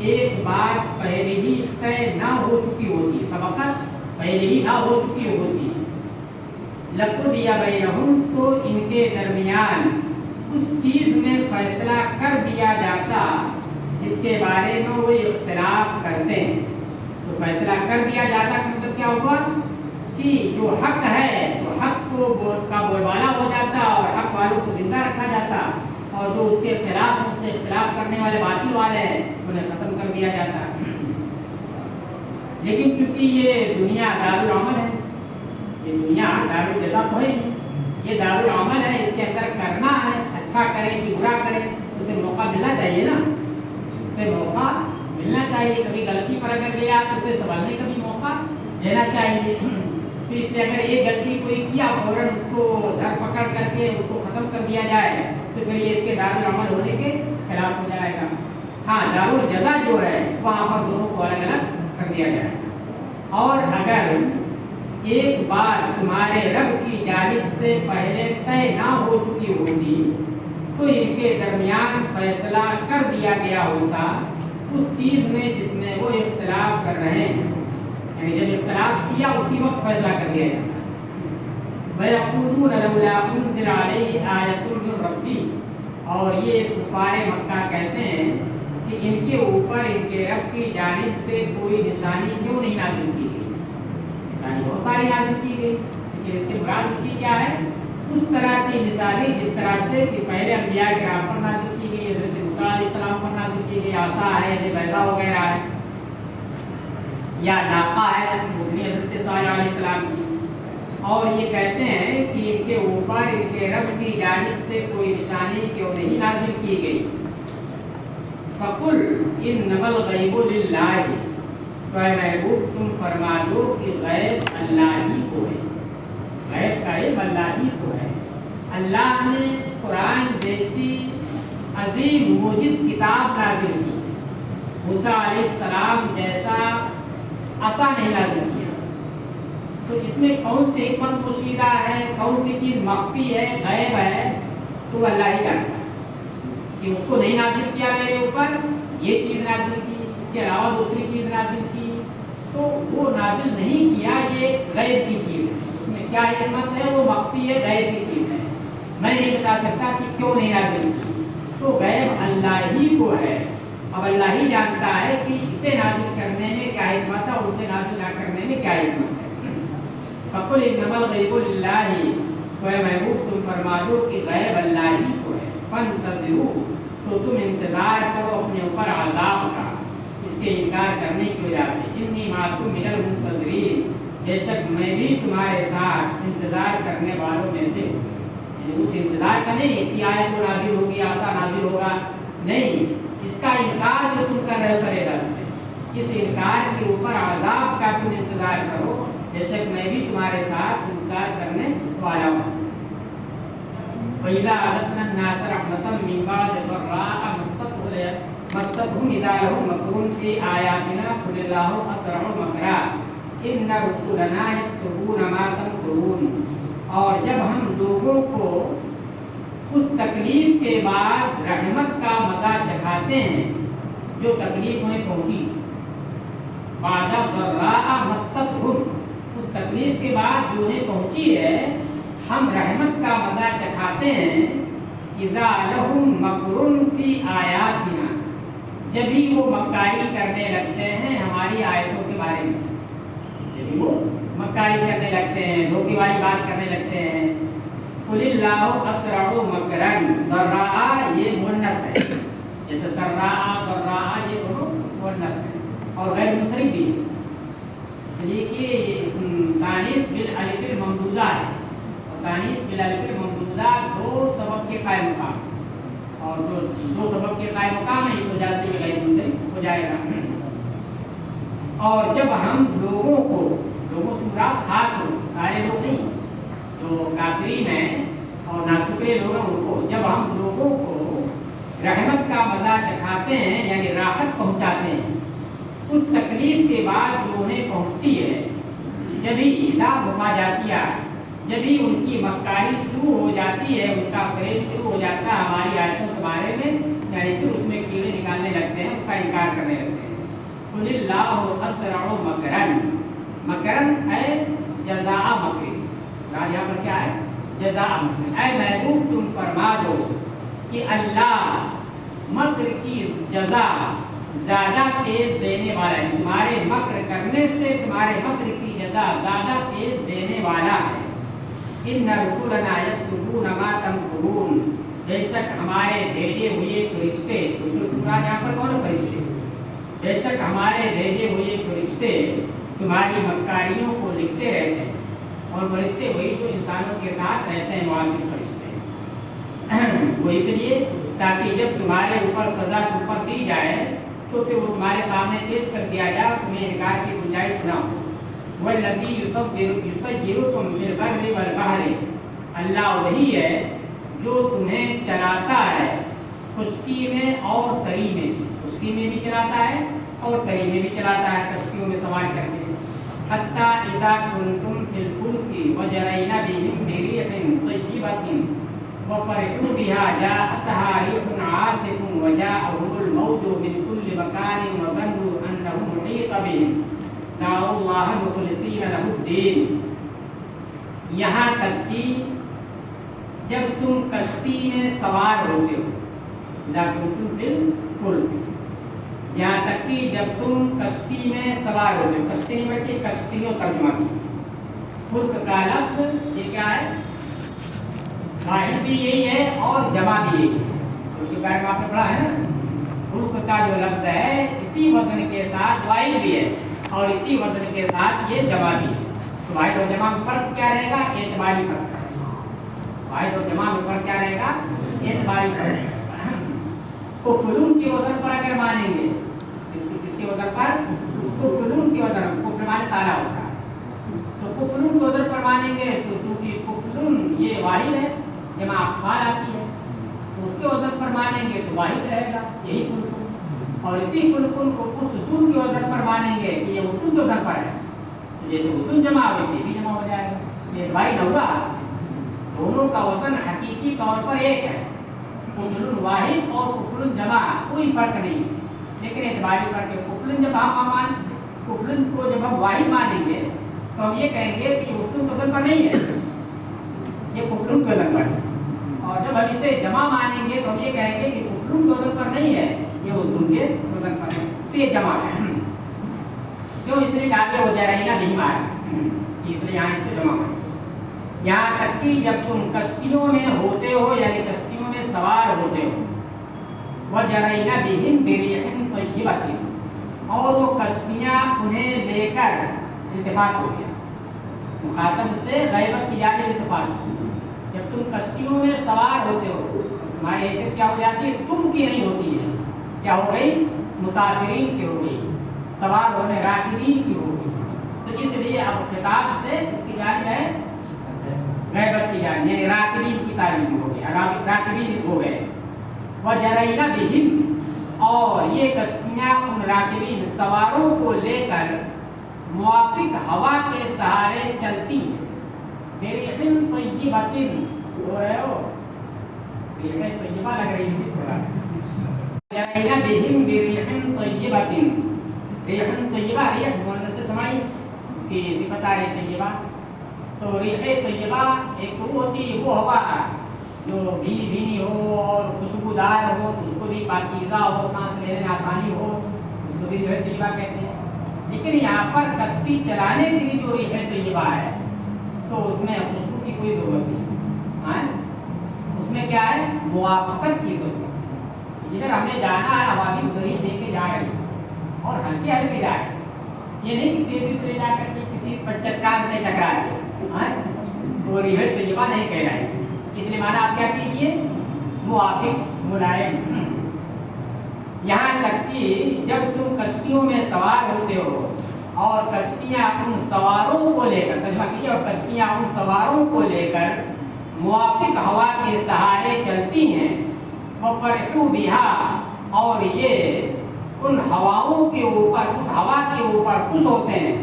ایک بات پہلے ہی طے نہ ہو چکی ہوتی، سبقت پہلے ہی نہ ہو چکی ہوتی، لقضی بینہم تو ان کے درمیان اس چیز میں فیصلہ کر دیا جاتا جس کے بارے میں وہ اختلاف کرتے ہیں۔ تو فیصلہ کر دیا جاتا کہ مطلب کیا ہوا کہ جو حق ہے تو حق کا بول بالا ہو جاتا اور حق والوں کو زندہ رکھا جاتا، اور جو اس کے خلاف ان سے اختلاف کرنے والے باطل والے ہیں انہیں ختم کر دیا جاتا۔ لیکن چونکہ یہ دنیا دارالعمل ہے، یہ دنیا دارالجزا تو ہے نہیں، یہ دارالعمل ہے، اس کے اندر کرنا ہے، اچھا کرے کہ برا کرے اسے موقع ملنا چاہیے نا، اسے موقع ملنا چاہیے، کبھی غلطی پر اگر گیا تو اسے سنبھلنے کا بھی موقع لینا چاہیے۔ تو اس لیے اگر یہ غلطی کوئی کیا فوراً اس کو دھر پکڑ کر کے اس کو ختم کر دیا جائے تو پھر یہ اس کے دارالعمل ہونے کے خلاف ہو جائے گا۔ ہاں دارالجزا جو ہے وہاں پر دونوں کو الگ الگ کر دیا جائے گا۔ اور اگر ایک بات تمہارے رب کی جانب سے پہلے طے نہ ہو چکی ہوتی تو ان کے درمیان فیصلہ کر دیا گیا ہوتا اس چیز میں جس میں وہ اختلاف کر رہے ہیں، یعنی جب اختلاف کیا اسی وقت فیصلہ کر دیا جاتا۔ وَيَقُولُونَ لَوْلَا أُنزِلَ عَلَيْهِ آيَةٌ مِّن رَّبِّهِ، اور یہ کفار مکہ کہتے ہیں کہ ان کے اوپر ان کے رب کی جانب سے کوئی نشانی کیوں نہیں نازل کی گئی؟ نشانی بہت ساری نازل کی گئی، لیکن اس سے مراد اس کی کیا ہے؟ اس طرح کی نشانی جس طرح سے کہ پہلے انبیاء کرام پر نازل کی گئی، حضرت موسیٰ علیہ السلام پر نازل کی گئی، عصا ہے، بیضا وغیرہ ہے، یا ناقہ ہے مبنی حضرت صالح علیہ السلام کی۔ اور یہ کہتے ہیں کہ ان کے اوپر ان کے رب کی جانب سے کوئی نشانی کیوں نہیں نازل کی گئی؟ فَقُلْ إِنَّمَا الْغَيْبُ لِلَّهِ، تو اے محبوب تم فرما دو کہ غیب اللہ ہی کو ہے، غیب کا علم اللہ ہی کو ہے۔ اللہ نے قرآن جیسی عظیم موجز کتاب نازل کی، موسیٰ علیہ السلام جیسا عصا نہیں نازل کیا، تو اس میں کون سی حکمت پوشیدہ ہے، کون سی چیز مخفی ہے، غیب ہے، تو اللہ ہی جانتا ہے کہ اس کو نہیں نازل کیا میرے اوپر، یہ چیز نازل کی، اس کے علاوہ دوسری چیز نازل کی، تو وہ نازل نہیں کیا، یہ غیب کی چیز ہے، اس میں کیا حکمت ہے وہ مخفی ہے، غیب کی چیز ہے، میں نہیں بتا سکتا کہ کیوں نہیں نازل کی، تو غیب اللہ ہی کو ہے۔ اب اللہ ہی جانتا ہے کہ اسے نازل کرنے میں کیا حکمت ہے اور اسے نازل نہ کرنے میں کیا حکمت ہے۔ فَقُلْ إِنَّمَا الْغَيْبُ لِلَّهِ، تو اے محبوب تم فرما دو کہ غیب اللہ ہی کو ہے۔ فَانْتَظِرُوا، تو تم انتظار کرو اپنے اوپر عذاب کا، اس کے انکار کرنے کی وجہ سے۔ إِنِّي مَعَكُم مِّنَ الْمُنتَظِرِينَ، بے شک میں بھی تمہارے ساتھ انتظار کرنے والوں میں سے، یعنی اس انتظار کا نہیں کہ آیت کو نازل ہوگی، عصا نازل ہوگا، نہیں، اس کا انکار جو تم کر رہے ہو سرے راستے، اس انکار کے اوپر عذاب کا تم انتظار کرو، بے شک میں بھی تمہارے ساتھ انتظار کرنے والا ہوں۔ وَإِذَا أَذَقْنَا النَّاسَ رَحْمَةً مِّن بَعْدِ ضَرَّاءَ مَسَّتْهُمْ إِذَا لَهُم مَّكْرٌ فِي آيَاتِنَا قُلِ اللَّهُ أَسْرَعُ مَكْرًا إِنَّ رُسُلَنَا يَكْتُبُونَ مَا تَمْكُرُونَ، اور جب ہم لوگوں کو اس تکلیف کے بعد رحمت کا مزہ چکھاتے ہیں جو تکلیف انہیں پہنچی، بعد ضراء مستهم، اس تکلیف کے بعد جو انہیں پہنچی ہے ہم رحمت کا مزہ چکھاتے ہیں، اذا لهم مکر فی آیاتنا، جب ہی وہ مکاری کرنے لگتے ہیں ہماری آیتوں کے بارے میں، جب ہی وہ مکاری کرنے لگتے ہیں، دھوکے والی بات کرنے لگتے ہیں۔ قُلِ اللَّهُ أَسْرَعُ مَكْرًا، ضراء یہ مؤنث ہے، جیسے سراء ضراء یہ دونوں مؤنث ہیں اور غیر منصرف بھی، اس لیے کہ تانیث بالالف الممدودہ ہے، اور تانیث بالالف الممدودہ دو سبب کے قائم مقام، اور جو دو سبب کے قائم مقام ہے اس وجہ سے یہ غیر منصرف ہو جائے گا۔ اور جب ہم لوگوں کو، لوگوں سے مراد خاص ہو، سارے لوگ نہیں، جو کافرین ہیں اور ناشکرے لوگ ہیں ان کو، جب ہم لوگوں کو رحمت کا مزہ چکھاتے ہیں یعنی راحت پہنچاتے ہیں اس تکلیف کے بعد جو انہیں پہنچتی ہے، جب ہی حساب ہوا جاتی ہے، جب ہی ان کی مکاری شروع ہو جاتی ہے، ان کا فریب شروع ہو جاتا ہے ہماری آیتوں کے بارے میں کہ یعنی پھر اس میں کیڑے نکالنے لگتے ہیں، اس کا انکار کرنے لگتے ہیں. قل اللہ اسرع مکرن، مکرن ہے جزاء مکر، یہاں پر کیا ہے؟ جزاء مکر. اے محبوب تم فرما دو کہ اللہ مکر کی جزا زیادہ تیز دینے والا ہے، تمہارے مکر کرنے سے تمہارے مکر کی جزا زیادہ تیز دینے والا ہے. ان رسولنا یکتبون ما تمکرون، بے شک ہمارے بھیجے ہوئے فرشتے، یہاں پر کون فرشتے؟ بے شک ہمارے بھیجے ہوئے فرشتے تمہاری مکاریوں کو لکھتے رہتے ہیں. اور فرشتے وہی جو انسانوں کے ساتھ رہتے ہیں، معاذ فرشتے، وہ اس لیے تاکہ جب تمہارے اوپر سزا تم پر دی جائے تو پھر وہ تمہارے سامنے پیش کر دیا جائے، تمہیں انکار کی گنجائش نہ ہو. والذی یصیرکم فی البر والبحر، اللہ وہی ہے جو تمہیں چلاتا ہے خشکی میں اور تری میں، خشکی میں بھی چلاتا ہے اور تری میں بھی چلاتا ہے، کشتیوں میں سوار کر کے. حتی اذا کنتم فی الفلک وجرین بہم بريح طیبۃ وفرحوا بها جاءتها ريح عاصف وجاءهم الموج من كل مكان وظنوا انهم محيط بهم دعوا الله مخلصين له الدين. یہاں تک کہ جب تم کشتی میں سوار ہوتے ہو، اذا کنتم فی الفلک، یہاں تک کہ جب تم کشتی میں سوار ہوتے ہو، کشتی میں کہ کشتیوں ترجمہ کی. فلک کا لفظ یہ کیا ہے؟ واحد بھی یہی ہے اور جمع بھی یہی ہے. اس کے بارے میں آپ نے پڑھا ہے نا، فلک کا جو لفظ ہے اسی وزن کے ساتھ واحد بھی ہے اور اسی وزن کے ساتھ یہ جمع بھی ہے. تو واحد اور جمع میں فرق کیا رہے گا؟ اعتباری فرق. واحد اور جمع میں فرق کیا رہے گا؟ اعتباری فرق. کفلون کے وزن پر اگر مانیں گے، کس کے وزن پر؟ کفلون کے وزن، کفر مانے تالا ہوتا ہے، تو کفلون کے وزن پر مانیں گے تو چونکہ کفلون یہ واحد ہے، جمع افعال آتی ہے، تو اس کے وزن پر مانیں گے تو واحد رہے گا، یہی فلکن. اور اسی فلکن کو اس ستون کے وزن پر مانیں گے کہ یہ اتون کے وزن پر ہے، تو جیسے اتون جمع ویسے بھی جمع ہو جائے گا. یہ بھائی نہ ہوا، دونوں کا وزن حقیقی طور پر ایک ہے. کفلن واحد اور کفلن جمع کوئی فرق نہیں، لیکن اعتباری فرق ہے. کفلن جب ہم کفلن کو جب ہم واحد مانیں گے تو ہم یہ کہیں گے کہ اتون کے وزن پر نہیں ہے، یہ کفلن کے وزن پر ہے. اور جب ہم اسے جمع مانیں گے تو ہم یہ کہیں گے کہ کفلن کے وزن پر نہیں ہے، یہ اتون کے وزن پر ہے. تو یہ جمع ہے. کیوں؟ اس لیے آگے ہو جائے گا نہیں مارا، اس لیے یہاں اس کو جمع کریں. یہاں تک کہ جب تم کشتیوں میں ہوتے ہو، یعنی کشتیوں میں سوار ہوتے ہو، وجرین بہم بريح طیبۃ، اور وہ کشتیاں انہیں لے کر، اتفاق ہو گیا مخاطب سے غیبت کی جانب اتفاق. جب تم کشتیوں میں سوار ہوتے ہو، تمہاری حیثیت کیا ہو جاتی ہے؟ تم کی نہیں ہوتی ہے، کیا ہو گئی؟ مسافرین کی ہو گئی، سوار ہونے راکبین کی ہو گئی. تو اس لیے اب خطاب سے اس کی جانب ہے غیبت کی جانب، یعنی راکبین کی تعلیم ہو گئی، راکبین ہو گئے. وجرین بہم، اور یہ کشتیاں ان راکبین سواروں کو لے کر موافق ہوا کے سہارے چلتی ہیں. بريح طیبۃ، ہو رہے ہو بريح طیبہ لگ رہی ہے. وجرین بہم بريح طیبۃ، ریح طیبہ، ریح مؤنث سے سمائی، اس کی صفت آ رہی طیبہ. تو ریح طیبہ ایک تو ہوتی وہ ہوا جو بھینی بھینی ہو اور خوشبودار ہو، تو اس کو بھی پاکیزہ ہو، سانس لینے میں آسانی ہو، اس کو بھی ریح طیبہ کہتے ہیں. لیکن یہاں پر کشتی چلانے کے لیے جو ریح طیبہ ہے تو اس میں خوشبو کی کوئی ضرورت نہیں، اس میں کیا ہے؟ موافقت کی ضرورت. جدھر ہمیں جانا ہے ہوا بھی ادھر ہی دے کے جا رہی ہے اور ہلکے ہلکے جا رہے ہیں، یہ نہیں کہ تیزی سے جا کر کے کسی چٹان سے ٹکرائے، تو ریح طیبہ نہیں کہہ رہے. اس لیے مانا آپ کیا کیجیے؟ موافق، ملائم. یہاں تک کہ جب تم کشتیوں میں سوار ہوتے ہو اور کشتیاں ان سواروں کو لے کر، ترجمہ کیجیے، اور کشتیاں ان سواروں کو لے کر موافق ہوا کے سہارے چلتی ہیں. وفرحوا بها، اور یہ ان ہواؤں کے اوپر، اس ہوا کے اوپر خوش ہوتے ہیں،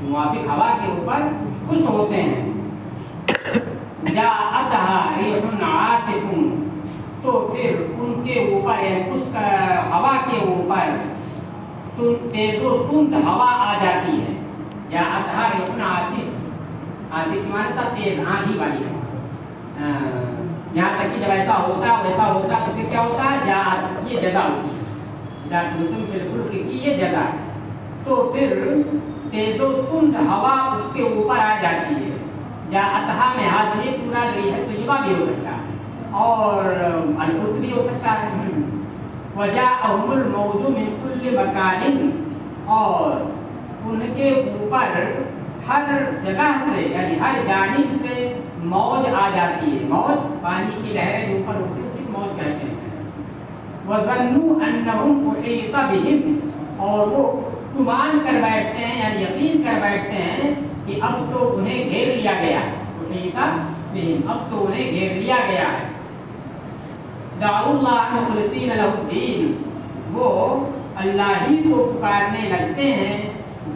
موافق ہوا کے اوپر خوش ہوتے ہیں. جاءتها ريح عاصف، تو پھر ان کے اوپر یعنی اس ہوا کے اوپر تیز و سند ہوا آ جاتی ہے، یا اطہار اپنا آصف، آصف معنی تھا تیز آندھی والی ہوا، یہاں تک کہ جب ایسا ہوتا تو پھر کیا ہوتا ہے، یہ جزا ہوتی ہے، جا تم بالکل کی یہ جزا ہے، تو پھر تیز و تند ہوا اس کے اوپر آ جاتی ہے، یا اطہا میں حاضر چورا گئی ہے تو یہ بھی ہو سکتا ہے اور الفلک بھی ہو سکتا ہے، وجاءہم الموج من کل مکان، اور ان کے اوپر ہر جگہ سے یعنی ہر جانب سے موج آ جاتی ہے، موج پانی کی لہریں جو اوپر اٹھتی ہیں اسے موج کہتے ہیں، وظنوا انہم احیط بہم، اور وہ گمان کر بیٹھتے ہیں یعنی یقین کر بیٹھتے ہیں کہ اب تو انہیں گھیر لیا گیا ہے، احیط بہم، اب تو انہیں گھیر لیا گیا ہے، دعوا اللہ مخلصین لہ الدین، وہ اللہ ہی کو پکارنے لگتے ہیں،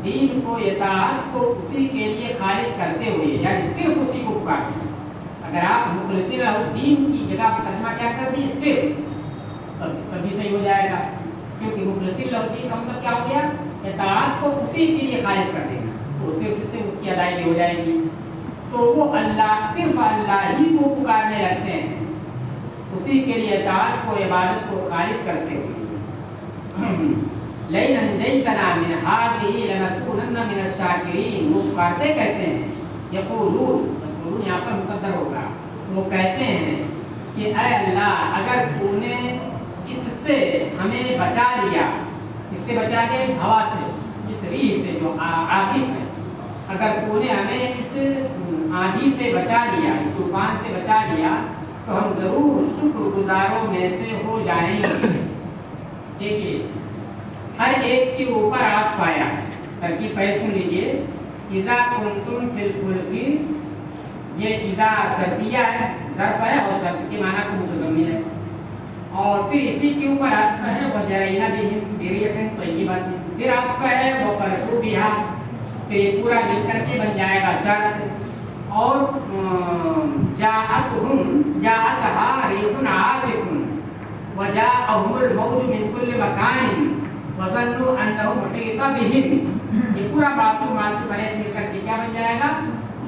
دین کو اطاعت کو اسی کے لیے خالص کرتے ہوئے، یعنی صرف اسی کو پکارتے ہیں۔ اگر آپ مخلصین لہ الدین کی جگہ پر ترجمہ کیا کر دیے صرف، تب بھی صحیح ہو جائے گا، کیونکہ مخلصین لہ الدین کا مطلب کیا ہو گیا، اطاعت کو اسی کے لیے خالص کر دینا، تو صرف سے اس کی ادائیگی ہو جائے گی، تو وہ اللہ صرف اللہ ہی کو پکارنے لگتے ہیں، اسی کے لیے اطاعت کو عبادت کو خالص کرتے ہوئے، لئن انجیتنا من ہذہ لنکونن من الشاکرین، وہ پکارتے کیسے ہیں، یقولون یہاں پر مقدر ہوگا، وہ کہتے ہیں کہ اے اللہ اگر تو نے اس سے ہمیں بچا لیا، اس سے بچا لیا اس ہوا سے، اس ریح سے جو آصف ہے، اگر تو نے ہمیں اس آندھی سے بچا لیا، اس طوفان سے بچا لیا تو ہم ضرور شکر گزاروں میں سے ہو جائیں گے۔ دیکھیے ہر ایک کے اوپر آپ پایا، ترکیب پہلے سن لیجیے، اذا کنتم فی الفلک، یہ اذا شرطیہ ہے، ظرف ہے اور شرط کے معنی کو متضمن ہے، اور پھر اسی کے اوپر عطف ہے وجرینا بہم بریح طیبۃ، پھر عطف ہے وفرحوا بہا، تو یہ پورا مل کر کے بن جائے گا شرط، اور جاءتها ریح عاصف وجاءہم الموج من کل مکان وظنوا انہم احیط بہم، یہ پورا معطوف معطوف علیہ سے مل کر کے کیا بن جائے گا،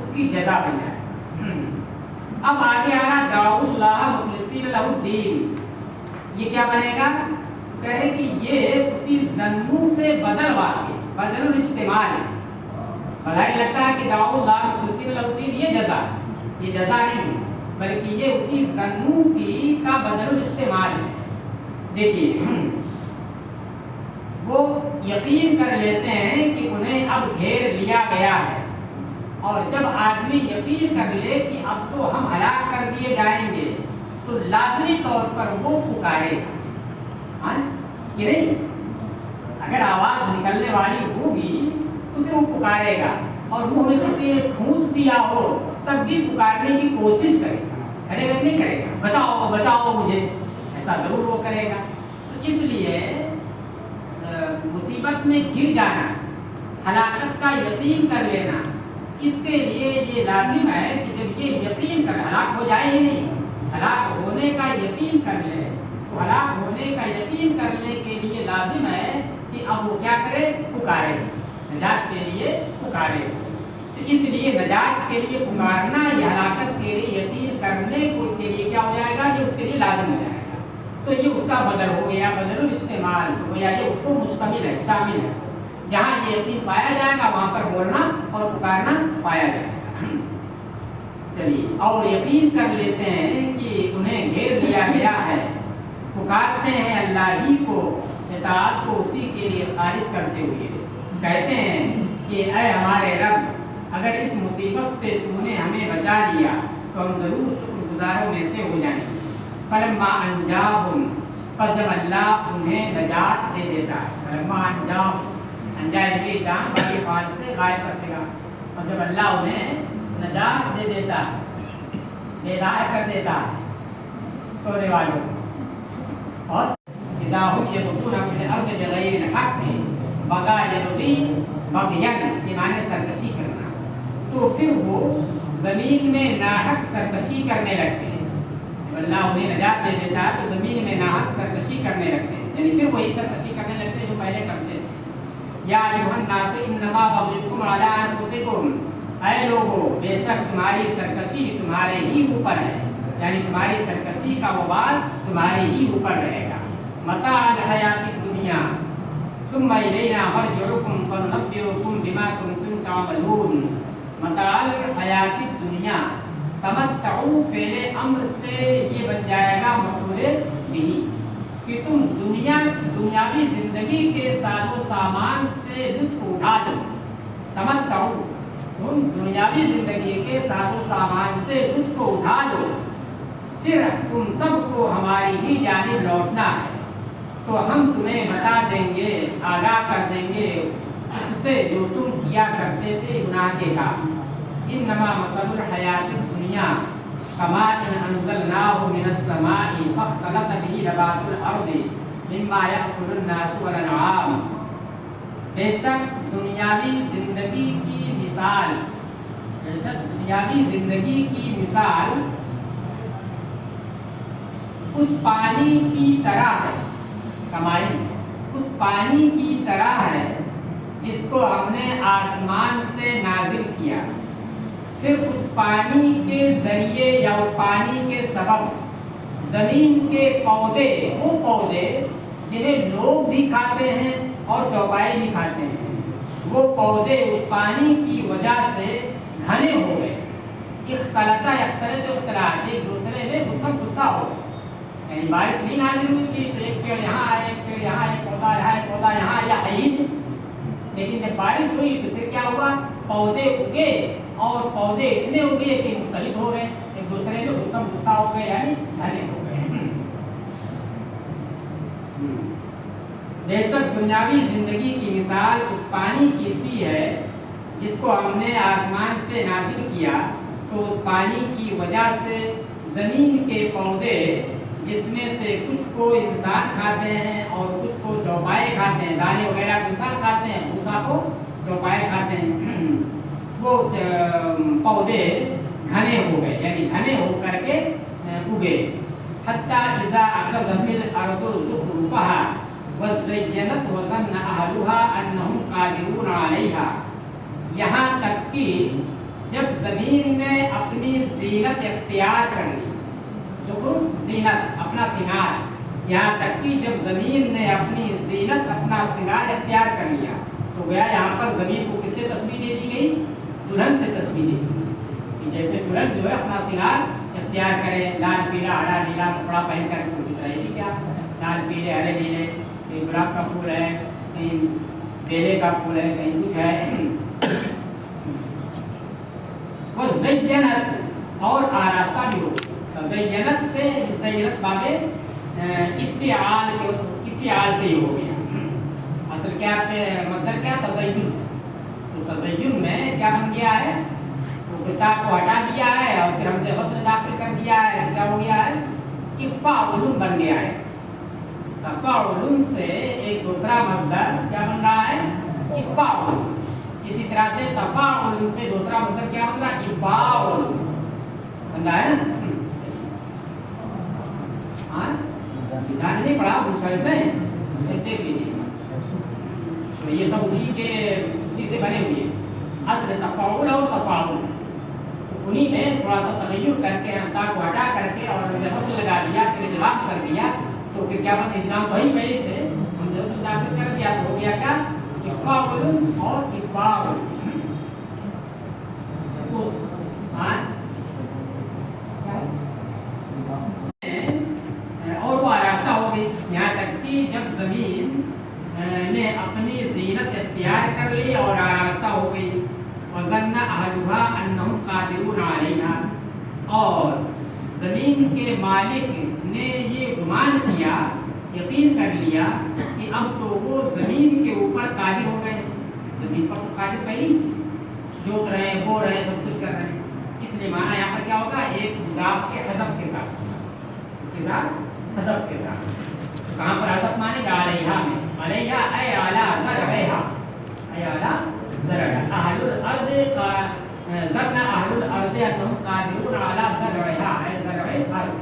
اس کی جزا بن جائے گا۔ اب آگے آ رہا دعوا اللہ مخلصین لہ الدین، یہ کیا بنے گا، کہے کہ یہ اسی ظنوا سے بدل واقع، بدل الاستعمال ہے، بظاہر لگتا ہے کہ دعوا اللہ مخلصین لہ الدین یہ جزا، یہ جزا نہیں بلکہ یہ اسی ظنوا کی کا بدل الاستعمال ہے۔ دیکھیے وہ یقین کر لیتے ہیں کہ انہیں اب گھیر لیا گیا ہے، اور جب آدمی یقین کر لے کہ اب تو ہم ہلاک کر دیے جائیں گے تو لازمی طور پر وہ پکارے گا، کہ نہیں، اگر آواز نکلنے والی ہوگی تو پھر وہ پکارے گا، اور منہ میں کسی نے ٹھونس دیا ہو تب بھی پکارنے کی کوشش کرے گا، ارے اگر نہیں کرے گا بچاؤ بچاؤ مجھے، ایسا ضرور وہ کرے گا۔ تو اس لیے مصیبت میں گر جانا، ہلاکت کا یقین کر لینا، اس کے لیے یہ لازم ہے کہ جب یہ یقین کر، ہلاک ہو جائے ہی نہیں، ہلاک ہونے کا یقین کر لے، تو ہلاک ہونے کا یقین کرنے کے لیے لازم ہے کہ اب وہ کیا کرے، پکارے، نجات کے لیے پکارے۔ تو اس لیے نجات کے لیے پکارنا یا ہلاکت کے لیے یقین کرنے کو کے لیے کیا ہو جائے گا، یہ اس کے لیے لازم ہو جائے گا، تو یہ اس کا بدل ہو گیا، بدل الاستعمال ہو گیا، یہ اس کو مشتمل ہے، شامل ہے، جہاں یہ یقین پایا جائے گا وہاں پر بولنا اور پکارنا پایا جائے گا۔ چلیے، اور یقین کر لیتے ہیں کہ انہیں گھیر لیا گیا ہے، پکارتے ہیں اللہ ہی کو، اطاعت کو اسی کے لیے خالص کرتے ہوئے، کہتے ہیں کہ اے ہمارے رب اگر اس مصیبت سے تو نے ہمیں بچا لیا تو ہم ضرور شکر گزاروں میں سے ہو جائیں۔ فلما انجاہم، پس جب اللہ انہیں نجات دے دیتا ہے، فلما انجاہم، انجائے گی جان والی فعل سے غائب کر سکا، اور جب اللہ انہیں نجات دے دیتا ہے، ہدایت کر دیتا ہے سونے والوں کو، اور اذا هم يبغون في الارض بغیر الحق، بغا یبغی بغیاً، یہ معنی سرکشی کرنا، تو پھر وہ زمین میں ناحق سرکشی کرنے لگتے ہیں۔ اللہ انہیں نجات دے دیتا ہے تو زمین میں ناحق سرکشی کرنے لگتے ہیں، یعنی پھر وہی سرکشی کرنے لگتے ہیں جو پہلے کرتے تھے۔ یا ایھا الناس انما بغیکم علی انفسکم، اے لوگو بے شک تمہاری سرکشی تمہارے ہی اوپر ہے، یعنی تمہاری سرکشی کا وبال تمہارے ہی اوپر رہے گا۔ متاع الحیات الدنیا ثم الینا مرجعکم فننبئکم بما کنتم تعملون۔ متاع الحیات الدنیا، تمتعو پہلے امر سے یہ بن جائے گا مفعول بھی کہ تم دنیاوی زندگی کے ساز و سامان سے لطف اٹھا دو۔ تمتعو، تم دنیاوی زندگی کے ساز و سامان سے لطف اٹھا دو، پھر تم سب کو ہماری ہی جانب لوٹنا ہے تو ہم تمہیں بتا دیں گے، آگاہ کر دیں گے اس سے جو تم کیا کرتے تھے گناہ کے کام۔ انما مثل الحیات الدنیا کماء انزلناه من السماء فاختلط به نبات الارض مما یأکل الناس والانعام۔ بے شک دنیاوی زندگی کی مثال، بے شک دنیاوی زندگی کی مثال اس پانی کی طرح ہے، کمائی اس پانی کی طرح ہے جس کو ہم نے آسمان سے نازل کیا، پھر اس پانی کے ذریعے یا اس پانی کے سبب زمین کے پودے، وہ پودے جنہیں لوگ بھی کھاتے ہیں اور چوپائے بھی کھاتے ہیں، وہ پودے اس پانی کی وجہ سے گھنے ہو گئے۔ اختلطا یختلط اختلاط، ایک دوسرے میں گھسن گھسا ہو، یعنی بارش نہیں نازل ہوئی تھی تو ایک پیڑ یہاں آئے، ایک پیڑ یہاں، ایک پودا یہاں، ایک پودا یہاں، یا عید، لیکن جب بارش ہوئی تو پھر کیا ہوا، پودے اگے اور پودے اتنے اگے کہ مختلف ہو گئے، ایک دوسرے میں گھسن گھسا ہو گئے، یعنی گھنے ہو گئے۔ بے شک دنیاوی زندگی کی مثال اس پانی کی سی ہے جس کو ہم نے آسمان سے نازل کیا، تو اس پانی کی وجہ سے زمین کے پودے جس میں سے کچھ کو انسان کھاتے ہیں اور کچھ کو چوپائے کھاتے ہیں، دانے وغیرہ کو انسان کھاتے ہیں، بھوسا کو چوپائے کھاتے ہیں، وہ پودے گھنے ہو گئے، یعنی گھنے ہو کر کے اگے۔ حتی اذا اخذت الارض زخرفها وزینت وظن اہلها انہم قادرون علیہا، یہاں تک کہ جب زمین نے اپنی زینت اختیار کر لی، زینت اپنا سنگار، یہاں تک کہ جب زمین نے اپنی زینت اپنا سنگار اختیار کر لیا، تو گیا یہاں پر زمین کو کس سے تشبیہ دے دی گئی، دلہن سے تشبیہ دے دی گئی، جیسے دلہن جو ہے اپنا سنگار اختیار کرے، لال پیلا ہرا نیلا کپڑا پہن کر کے اسی طرح یہ کیا، لال پیلے ہرے نیلے، کہیں گلاب کا پھول ہے، کہیں بیلے کا پھول ہے، کہیں کچھ ہے، وہ زینت اور آراستہ بھی ہو۔ زینت سے زینت بابے افعال سے ہی ہو گیا، اصل کیا مصدر کیا، تزین، تو تزین میں کیا بن گیا ہے، وہ کتاب کو ہٹا دیا ہے اور پھر ہم سے فصل داخل کر دیا ہے، کیا ہو گیا ہے، افعال بن گیا ہے۔ تفاعل سے ایک دوسرا مصدر کیا بن رہا ہے، افعال، اسی طرح سے تفاعل سے دوسرا مصدر کیا بن رہا ہے، افعال بن رہا ہے نا۔ کتاب نہیں پڑھا مصحف میں سے تو یہ سب اسی سے بنے ہوئے، اصل تفاعل اور تفاعل، انہی میں تھوڑا سا تغیر کر کے تا کو ہٹا کر کے اور فصل لگا دیا، پھر ادغام کر دیا، تو پھر کیا بنا، ادغام وہی پہلے سے ہم جب داخل کر دیا تو ہو گیا کیا، تفاعل اور افعال۔ اور وہ آراستہ ہو گئی، یہاں تک کہ جب زمین نے اپنی زینت اختیار کر لی اور آراستہ ہو گئی، وظن اہلها انہم قادرون علیہا، اور زمین کے مالک نے یہ گمان کیا، یقین کر لیا کہ اب تو وہ زمین کے اوپر قادر ہو گئے، زمین پر تو قادر پہلے ہی سے جوت رہے ہیں، بو رہے ہیں، سب کچھ کر رہے ہیں، اس لیے معنی یہاں پر کیا ہوگا، ایک مضاف کے حذف کے ساتھ، حذف کے ساتھ، کہاں پر حذف مانے گا، علیہا میں، علیہا اے اعلیٰ زرعہا، اے اعلیٰ زرعہا، اہل الارض کا ظن اہل الارض انہم قادرون علی زرعہا، اے زرع الارض،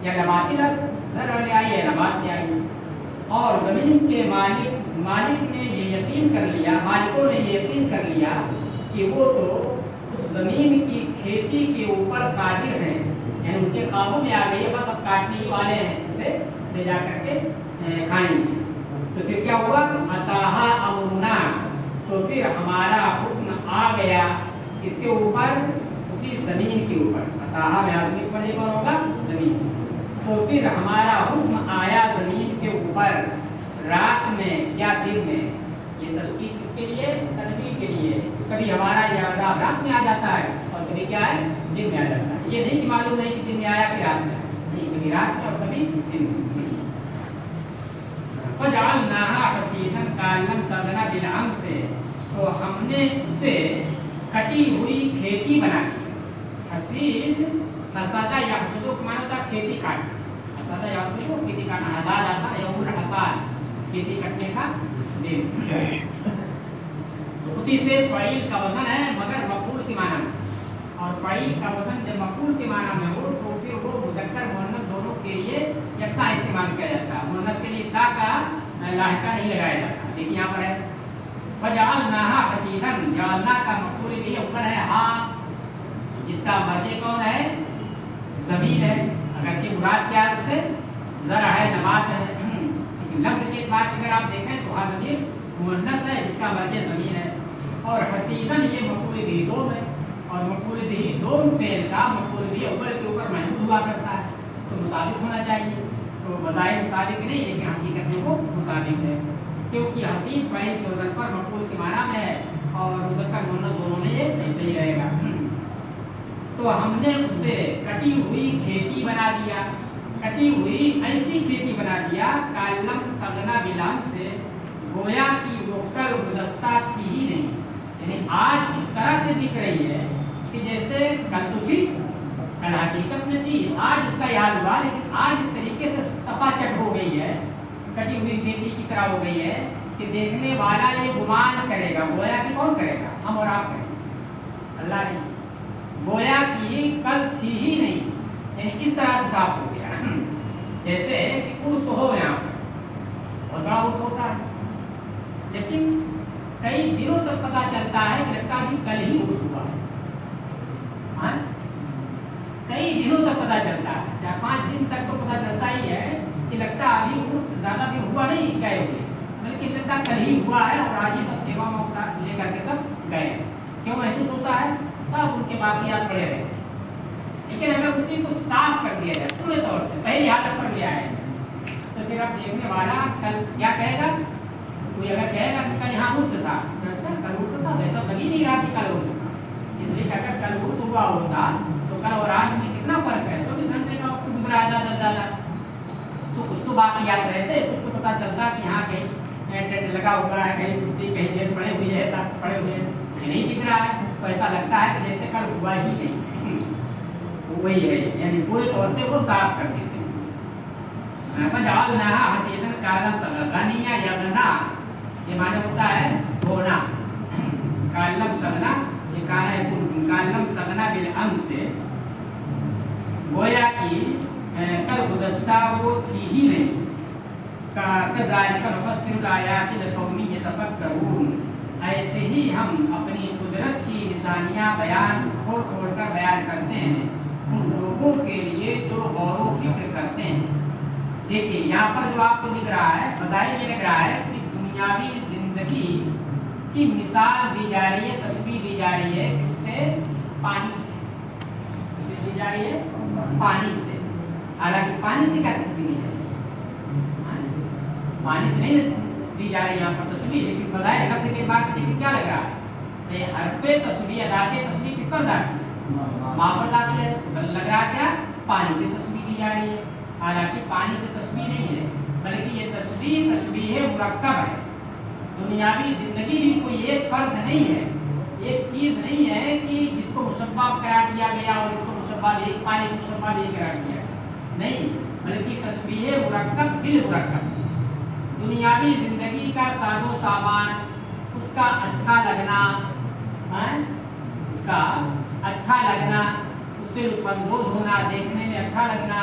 یا نباتی لفظ زر والے آئیے نبات سے آئیے. اور زمین کے مالک نے یہ یقین کر لیا، مالکوں نے یہ یقین کر لیا کہ وہ تو اس زمین کی کھیتی کے اوپر قادر ہیں، یعنی ان کے قابو میں آ گئی ہے، بس اب کاٹنے والے ہیں، اسے لے جا کر کے کھائیں گے. تو پھر کیا ہوا؟ اتاہا امرنا، تو پھر ہمارا حکم آ گیا اس کے اوپر، اسی زمین کے اوپر. اتاہا میں آدمی پر یہ کون ہوگا؟ زمین. تو پھر ہمارا حکم آیا زمین کے اوپر رات میں یا دن میں. یہ تشکیل کس کے لیے؟ تنبیہ کے لیے. کبھی ہمارا یہ عذاب رات میں آ جاتا ہے اور کبھی کیا ہے؟ دن میں آ جاتا ہے. یہ نہیں کہ معلوم نہیں کہ دن میں آیا کہ رات میں، نہیں، کبھی رات میں اور کبھی دن میں. فجعلناها حصیدا کأن لم تغن بالأمس، تو ہم نے اسے کٹی ہوئی کھیتی بنا دی. حصید حصادہ یحصدو کا معنی ہوتا ہے کھیتی کاٹنا. حصادہ یحصدو کھیتی کاٹنا، حصاد آتا ہے یوم الحصاد، کھیتی کٹنے کا دن. اسی سے فعیل کا وزن ہے مگر مفعول کے معنی میں، اور فعیل کا وزن جب مفعول کے معنی میں ہو تو پھر وہ مذکر مؤنث دونوں کے لیے یکساں استعمال کیا جاتا ہے. مؤنث کے لیے تا کا لاحقہ نہیں لگایا جاتا. دیکھیے یہاں پر ہے فجعلناها حصیدا، جعلنا کا مفعول بھی اوپر ہے ہاں، اس کا مرجع کون ہے؟ زمین ہے. اگر کہ مراد کیا ہے؟ اس سے زرع ہے، نبات ہے، لیکن لفظ کے اعتبار سے اگر آپ دیکھیں تو ہاں ضمیر مؤنث ہے جس کا مرجع زمین ہے. اور حصیداً یہ مفعول بھی دوم ہے، اور مفعول بھی دوم فعل کا مفعول بھی اول کے اوپر محمول ہوا کرتا ہے، تو مطابق ہونا چاہیے. تو بظاہر مطابق نہیں لیکن حقیقت میں وہ مطابق ہے، کیونکہ حسین فاعل کے وزن پر مفعول کے معنی میں ہے اور مذکر مؤنث دونوں میں یہ ایسے ہی رہے گا. تو ہم نے اسے کٹی ہوئی کھیتی بنا دیا، کٹی ہوئی ایسی کھیتی بنا دیا کالم تغنا بلام سے، گویا کہ وہ کل گزشتہ تھی ہی نہیں. یعنی آج اس طرح سے دکھ رہی ہے کہ جیسے کل تو تھی، کل حقیقت میں تھی، آج اس کا یہ حال ہوا، لیکن آج اس طریقے سے صفا چٹ ہو گئی ہے، کٹی ہوئی کھیتی کی طرح ہو گئی ہے کہ دیکھنے والا یہ گمان کرے گا. گویا کہ کون کرے گا؟ ہم اور آپ کریں گے، اللہ نہیں. گویا کہ کل تھی ہی نہیں، یعنی اس طرح سے صاف ہو گیا جیسے کہ عرس ہو یہاں پر، بہت بڑا عرس ہوتا ہے، لیکن کئی دنوں تک پتا چلتا ہے کہ لگتا ہے کل ہی عرس ہوا ہے. کئی دنوں تک پتا چلتا ہے، 4-5 دن تک تو پتا چلتا ہی ہے کہ لگتا ہے ابھی عرس زیادہ دن ہوا نہیں گئے ہوئے، بلکہ لگتا کل ہی ہوا ہے اور آج یہ سب سیوا موقع لے کر کے سب گئے. کیوں محسوس ہوتا ہے؟ سب ان کے باقیات پڑے رہے. لیکن اگر اسی کو صاف کر دیا جائے پورے طور سے پہلی حالت پر لے آئے تو پھر اب دیکھنے والا کل کیا کہے گا؟ کوئی اگر کہے گا کہ کل یہاں عرس تھا، اچھا کل عرس تھا، ایسا لگی نہیں رہا کہ کل عرس تھا. اس لیے اگر کل عرس ہوا ہوتا تو کل اور آج میں کتنا فرق ہے؟ 24 گھنٹے کا وقت گزرا زیادہ، تو کچھ تو باقیات رہتے، کچھ تو پتا چلتا کہ یہاں کہیں ٹینٹ لگا ہوا ہے، کہیں کرسی کہیں جیل پڑے ہوئے ہے، پڑے ہوئے ہیں، نہیں دکھ رہا ہے، تو ایسا لگتا ہے کہ جیسے کل ہوا ہی نہیں. وہی ہے، یعنی پورے طور سے وہ صاف کر دیتے ہیں. فجعلناها حصیدا کأن لم تغن، غنیہ یغنا یہ معنی ہوتا ہے ہونا، کأن لم تغن یہ کہنا ہے کأن لم تغن بالامس سے، گویا کہ کل گزشتہ وہ تھی ہی نہیں. کذالک نفصل الآیات لقوم یتفکرون، ایسے ہی ہم اپنی قدرت کی نشانیاں بیان کھول کھول کر بیان کرتے ہیں ان لوگوں کے لیے جو غور و فکر کرتے ہیں. دیکھیے یہاں پر جو آپ کو دکھ رہا ہے، بظاہر یہ لگ رہا ہے کہ دنیاوی زندگی کی مثال دی جا رہی ہے، تشبیہ دی جا رہی ہے، کس سے؟ پانی سے. دی جا رہی ہے پانی سے، حالانکہ پانی سے کیا تشبیہ نہیں ہے، پانی سے نہیں دی جا رہی ہے یہاں پر تشبیہ، لیکن بظاہر لفظ کے بعد سے کیا لگ رہا ہے؟ یہ حرف تشبیہ ادا کے تشبیہ کس پر داخل ہے؟ ماں پر داخل ہے. لگ رہا کیا؟ پانی سے تشبیہ دی جا رہی ہے، حالانکہ پانی سے تشبیہ نہیں ہے، بلکہ یہ تشبیہ مرکب ہے. دنیاوی زندگی بھی کوئی ایک فرد نہیں ہے، ایک چیز نہیں ہے کہ جس کو مشبہ قرار دیا گیا اور اس کو مشبہ بھی پانی کو مشبہ بھی قرار دیا گیا، نہیں، بلکہ تشبیہ مرکب بالمرکب. دنیاوی زندگی کا ساز و سامان، اس کا اچھا لگنا، اس کا اچھا لگنا، اس سے لطف اندوز ہونا، دیکھنے میں اچھا لگنا،